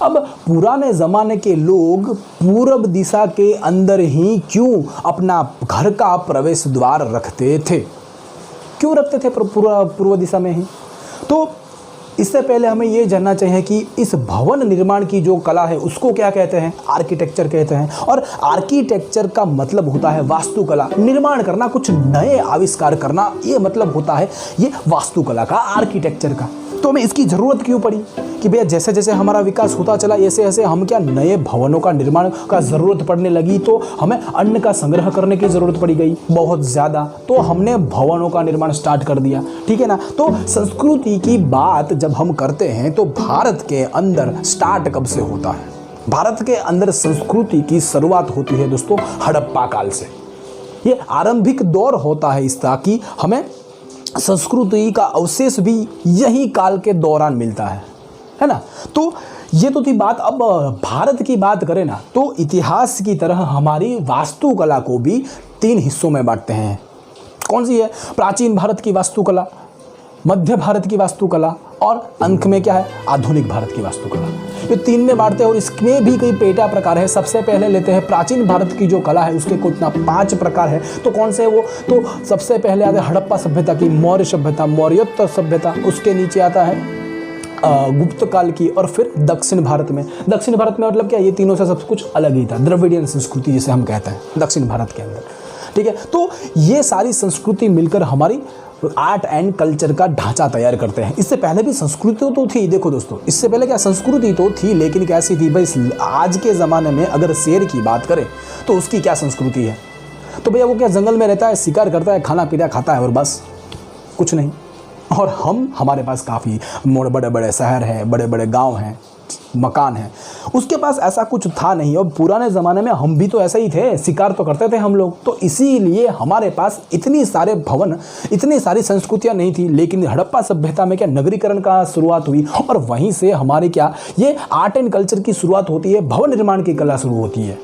अब पुराने ज़माने के लोग पूर्व दिशा के अंदर ही क्यों अपना घर का प्रवेश द्वार रखते थे? क्यों रखते थे पूर्व दिशा में ही? तो इससे पहले हमें ये जानना चाहिए कि इस भवन निर्माण की जो कला है उसको क्या कहते हैं? आर्किटेक्चर कहते हैं। और आर्किटेक्चर का मतलब होता है वास्तुकला, निर्माण करना, कुछ नए आविष्कार करना, ये मतलब होता है ये वास्तुकला का, आर्किटेक्चर का। तो हमें इसकी ज़रूरत क्यों पड़ी कि भैया जैसे जैसे हमारा विकास होता चला ऐसे ऐसे हम क्या नए भवनों का निर्माण का ज़रूरत पड़ने लगी, तो हमें अन्न का संग्रह करने की ज़रूरत पड़ी गई बहुत ज़्यादा, तो हमने भवनों का निर्माण स्टार्ट कर दिया, ठीक है ना। तो संस्कृति की बात जब हम करते हैं तो भारत के अंदर स्टार्ट कब से होता है? भारत के अंदर संस्कृति की शुरुआत होती है दोस्तों हड़प्पा काल से। ये आरंभिक दौर होता है इसका कि हमें संस्कृति का अवशेष भी यही काल के दौरान मिलता है ना। तो ये तो थी बात। अब भारत की बात करें ना तो इतिहास की तरह हमारी वास्तुकला को भी 3 हिस्सों में बांटते हैं। कौन सी है? प्राचीन भारत की वास्तुकला, मध्य भारत की वास्तुकला और अंत में क्या है? आधुनिक भारत की वास्तुकला। ये 3 में बांटते हैं और इसमें भी कई पेटा प्रकार है। सबसे पहले लेते हैं प्राचीन भारत की जो कला है उसके कुछ 5 प्रकार है। तो कौन से वो? तो सबसे पहले आते हैं हड़प्पा सभ्यता की, मौर्य सभ्यता, मौर्योत्तर सभ्यता, उसके नीचे आता है गुप्त काल की, और फिर दक्षिण भारत में। दक्षिण भारत में मतलब क्या? ये तीनों से सब कुछ अलग ही था, द्रविडियन संस्कृति जिसे हम कहते हैं दक्षिण भारत के अंदर, ठीक है। तो ये सारी संस्कृति मिलकर हमारी आर्ट एंड कल्चर का ढांचा तैयार करते हैं। इससे पहले भी संस्कृति तो थी, देखो दोस्तों, इससे पहले क्या संस्कृति तो थी, लेकिन कैसी थी भाई? आज के ज़माने में अगर शेर की बात करें तो उसकी क्या संस्कृति है? तो भैया वो क्या जंगल में रहता है, शिकार करता है, खाना पीना खाता है और बस, कुछ नहीं। और हमारे पास काफ़ी बड़े बड़े शहर हैं, बड़े बड़े गाँव हैं, मकान है, उसके पास ऐसा कुछ था नहीं। और पुराने ज़माने में हम भी तो ऐसा ही थे, शिकार तो करते थे हम लोग, तो इसीलिए हमारे पास इतनी सारे भवन, इतनी सारी संस्कृतियां नहीं थी। लेकिन हड़प्पा सभ्यता में क्या नगरीकरण का शुरुआत हुई और वहीं से हमारी क्या ये आर्ट एंड कल्चर की शुरुआत होती है, भवन निर्माण की कला शुरू होती है।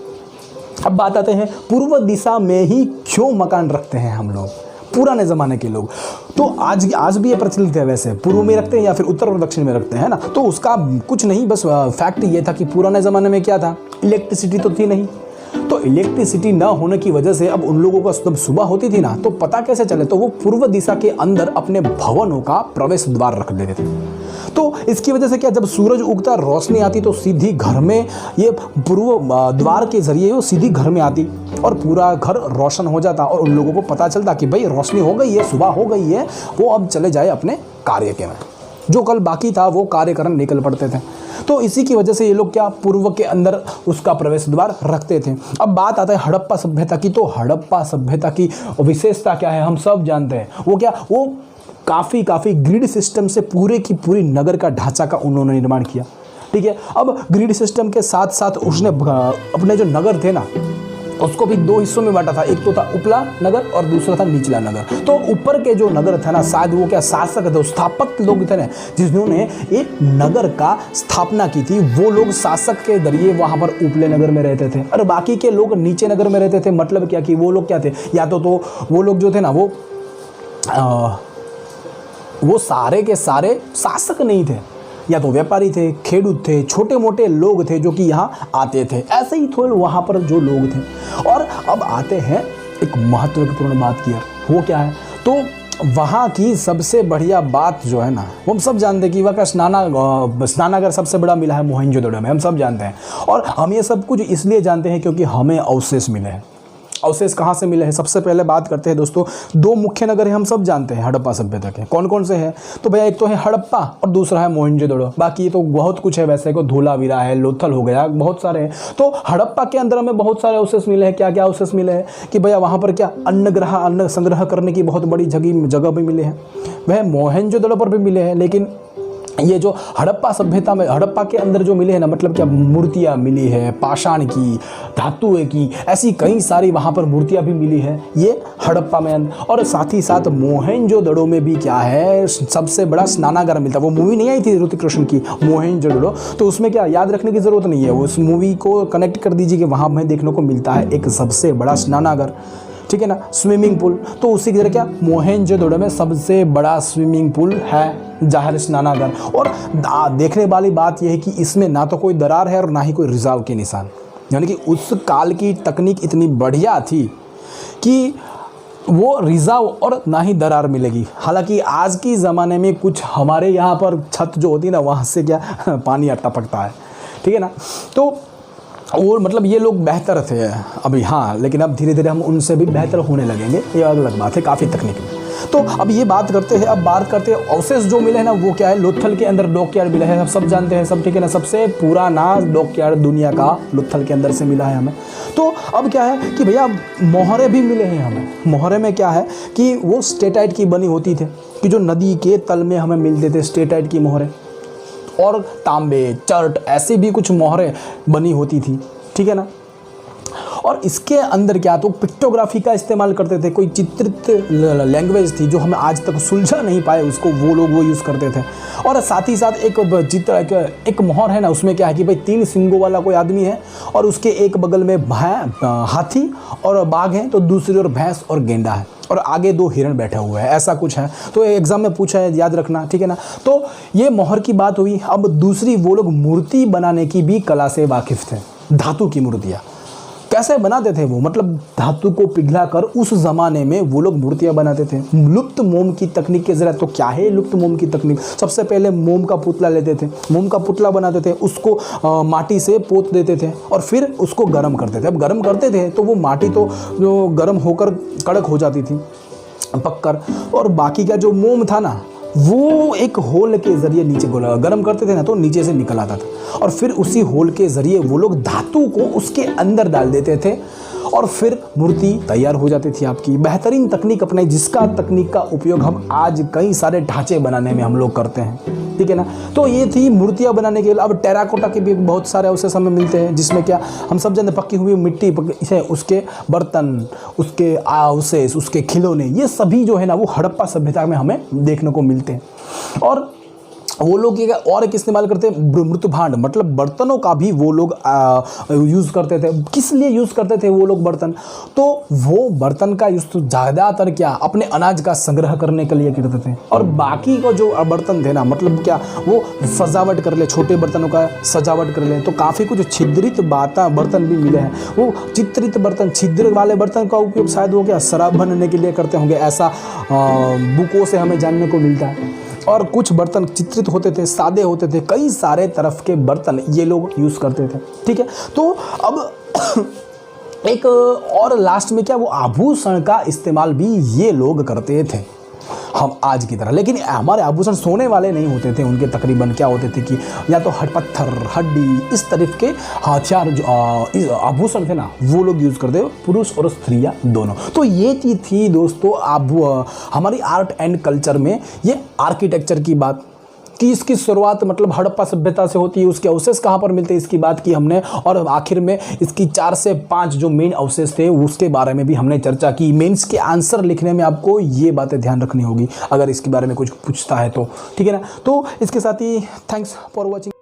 अब बात आते हैं पूर्व दिशा में ही क्यों मकान रखते हैं हम लोग, पुराने ज़माने के लोग। तो आज भी ये प्रचलित है, वैसे पूर्व में रखते हैं या फिर उत्तर और दक्षिण में रखते हैं ना। तो उसका कुछ नहीं, बस फैक्ट ये था कि पुराने ज़माने में क्या था, इलेक्ट्रिसिटी तो थी नहीं। तो इलेक्ट्रिसिटी ना होने की वजह से अब उन लोगों को जब सुबह होती थी ना तो पता कैसे चले, तो वो पूर्व दिशा के अंदर अपने भवनों का प्रवेश द्वार रख लेते थे। तो इसकी वजह से क्या, जब सूरज उगता रोशनी आती तो सीधी घर में, ये पूर्व द्वार के जरिए वो सीधी घर में आती और पूरा घर रोशन हो जाता और उन लोगों को पता चलता कि भाई रोशनी हो गई है, सुबह हो गई है, वो अब चले जाए अपने कार्य के में, जो कल बाकी था वो कार्य करने निकल पड़ते थे। तो इसी की वजह से ये लोग क्या पूर्व के अंदर उसका प्रवेश द्वार रखते थे। अब बात आता है हड़प्पा सभ्यता की। तो हड़प्पा सभ्यता की विशेषता क्या है, हम सब जानते हैं। वो क्या, वो काफ़ी ग्रिड सिस्टम से पूरे की पूरी नगर का ढांचा का उन्होंने निर्माण किया, ठीक है। अब ग्रिड सिस्टम के साथ साथ उसने अपने जो नगर थे ना उसको भी 2 हिस्सों में बांटा था। एक तो था उपला नगर और दूसरा था निचला नगर। तो ऊपर के जो नगर था ना, शायद वो क्या शासक थे, स्थापक लोग थे ना, जिन्होंने एक नगर का स्थापना की थी, वो लोग शासक के जरिए वहाँ पर उपले नगर में रहते थे और बाकी के लोग नीचे नगर में रहते थे। मतलब क्या कि वो लोग क्या थे, या तो वो लोग जो थे ना वो सारे के सारे शासक नहीं थे, या तो व्यापारी थे, खेडूत थे, छोटे मोटे लोग थे जो कि यहाँ आते थे। ऐसे ही थोड़े वहाँ पर जो लोग थे। और अब आते हैं एक महत्वपूर्ण बात की, वो क्या है, तो वहाँ की सबसे बढ़िया बात जो है ना, वो हम सब जानते हैं कि वहाँ का स्नानागार सबसे बड़ा मिला है मोहनजोदड़ो में, हम सब जानते हैं। और हम ये सब कुछ इसलिए जानते हैं क्योंकि हमें अवशेष मिले हैं। अवशेष कहाँ से मिले हैं, सबसे पहले बात करते हैं दोस्तों, 2 मुख्य नगर हैं, हम सब जानते हैं हड़प्पा सभ्यता के। कौन कौन से हैं, तो भैया एक तो है हड़प्पा और दूसरा है मोहनजोदड़ो। बाकी ये तो बहुत कुछ है, वैसे को धोलावीरा है, लोथल हो गया, बहुत सारे हैं। तो हड़प्पा के अंदर हमें बहुत सारे अवशेष मिले हैं। क्या क्या अवशेष मिले हैं कि भैया वहाँ पर क्या अन्न संग्रह करने की बहुत बड़ी जगह भी मिले हैं। वह मोहनजोदड़ो पर भी मिले हैं, लेकिन ये जो हड़प्पा सभ्यता में, हड़प्पा के अंदर जो मिले हैं ना, मतलब क्या मूर्तियाँ मिली है, पाषाण की, धातुएं की, ऐसी कई सारी वहाँ पर मूर्तियाँ भी मिली है ये हड़प्पा में। और साथ ही साथ मोहनजोदड़ो में भी क्या है, सबसे बड़ा स्नानागार मिलता है। वो मूवी नहीं आई थी ऋतिक रोशन की मोहनजोदड़ो, तो उसमें क्या याद रखने की ज़रूरत नहीं है, उस मूवी को कनेक्ट कर दीजिए कि वहाँ हमें देखने को मिलता है एक सबसे बड़ा स्नानागार। ठीक है ना, स्विमिंग पूल। तो उसी की तरह क्या मोहनजोदड़ो में सबसे बड़ा स्विमिंग पूल है जाहिर स्नानागार। और देखने वाली बात यह है कि इसमें ना तो कोई दरार है और ना ही कोई रिसाव के निशान, यानी कि उस काल की तकनीक इतनी बढ़िया थी कि वो रिसाव और ना ही दरार मिलेगी। हालांकि आज की ज़माने में कुछ हमारे यहाँ पर छत जो होती है ना, वहाँ से क्या पानी टपकता है, ठीक है ना। तो वो मतलब ये लोग बेहतर थे अभी, हाँ, लेकिन अब धीरे धीरे हम उनसे भी बेहतर होने लगेंगे, ये अलग बात है, काफ़ी तकनीक में। तो अब ये बात करते हैं, अब बात करते हैं अवशेष जो मिले हैं ना, वो क्या है, लोथल के अंदर डॉकयार्ड मिला है, सब जानते हैं सब, ठीक है ना। सबसे पुराना डॉकयार्ड दुनिया का लोथल के अंदर से मिला है हमें। तो अब क्या है कि भैया मोहरे भी मिले हैं हमें। मोहरे में क्या है कि वो स्टेटाइट की बनी होती थी, कि जो नदी के तल में हमें मिलते थे स्टेटाइट की मोहरे, और तांबे चर्ट ऐसी भी कुछ मोहरें बनी होती थी, ठीक है ना। और इसके अंदर क्या तो पिक्टोग्राफी का इस्तेमाल करते थे, कोई चित्रित लैंग्वेज थी जो हमें आज तक सुलझा नहीं पाए, उसको वो लोग वो यूज़ करते थे। और साथ ही साथ एक चित्र, एक मोहर है ना, उसमें क्या है कि भाई 3 सिंगों वाला कोई आदमी है और उसके एक बगल में हाथी और बाघ है, तो दूसरी ओर भैंस और गेंडा है, और आगे 2 हिरण बैठे हुए हैं, ऐसा कुछ है। तो एग्जाम में पूछा है, याद रखना, ठीक है ना। तो ये मोहर की बात हुई। अब दूसरी, वो लोग मूर्ति बनाने की भी कला से वाकिफ़ थे। धातु की मूर्तियाँ कैसे बनाते थे वो, मतलब धातु को पिघलाकर उस ज़माने में वो लोग मूर्तियाँ बनाते थे लुप्त मोम की तकनीक के ज़रिए। तो क्या है लुप्त मोम की तकनीक? सबसे पहले मोम का पुतला लेते थे, मोम का पुतला बनाते थे, उसको माटी से पोत देते थे और फिर उसको गर्म करते थे। अब गर्म करते थे तो वो माटी तो जो गर्म होकर कड़क हो जाती थी पककर, और बाकी का जो मोम था ना, वो एक होल के ज़रिए नीचे गर्म करते थे ना, तो नीचे से निकल आता था, और फिर उसी होल के ज़रिए वो लोग धातु को उसके अंदर डाल देते थे और फिर मूर्ति तैयार हो जाती थी आपकी। बेहतरीन तकनीक अपने, जिसका तकनीक का उपयोग हम आज कई सारे ढांचे बनाने में हम लोग करते हैं, ठीक है ना। तो ये थी मूर्तियाँ बनाने के लिए। अब टेराकोटा के भी बहुत सारे अवशेष हमें मिलते हैं, जिसमें क्या हम सब जानते, पक्की हुई मिट्टी है, उसके बर्तन, उसके अवशेष, उसके खिलौने, ये सभी जो है ना वो हड़प्पा सभ्यता में हमें देखने को मिलते हैं। और वो लोग ये और एक इस्तेमाल करते हैं मृत भांड, मतलब बर्तनों का भी वो लोग यूज़ करते थे। किस लिए यूज़ करते थे वो लोग बर्तन? तो वो बर्तन का यूज़ तो ज़्यादातर क्या अपने अनाज का संग्रह करने के लिए करते थे, और बाकी को जो बर्तन थे ना, मतलब क्या वो सजावट कर ले, छोटे बर्तनों का सजावट कर ले। तो काफ़ी कुछ छिद्रित बर्तन भी मिले हैं। वो चित्रित बर्तन, छिद्र वाले बर्तन का उपयोग शायद वो क्या शराब बनने के लिए करते होंगे, ऐसा बुकों से हमें जानने को मिलता है। और कुछ बर्तन चित्रित होते थे, सादे होते थे, कई सारे तरफ के बर्तन ये लोग यूज़ करते थे, ठीक है। तो अब एक और लास्ट में क्या, वो आभूषण का इस्तेमाल भी ये लोग करते थे हम आज की तरह, लेकिन हमारे आभूषण सोने वाले नहीं होते थे। उनके तकरीबन क्या होते थे कि या तो पत्थर, हड्डी, इस तरह के हथियार जो आभूषण थे ना, वो लोग यूज़ करते, पुरुष और स्त्रियाँ दोनों। तो ये चीज़ थी दोस्तों हमारी आर्ट एंड कल्चर में। ये आर्किटेक्चर की बात कि इसकी शुरुआत मतलब हड़प्पा सभ्यता से होती है, उसके अवशेष कहाँ पर मिलते हैं इसकी बात की हमने, और आखिर में इसकी 4 से 5 जो मेन अवशेष थे उसके बारे में भी हमने चर्चा की। मेंस के आंसर लिखने में आपको ये बातें ध्यान रखनी होगी अगर इसके बारे में कुछ पूछता है तो, ठीक है ना। तो इसके साथ ही थैंक्स फॉर वॉचिंग।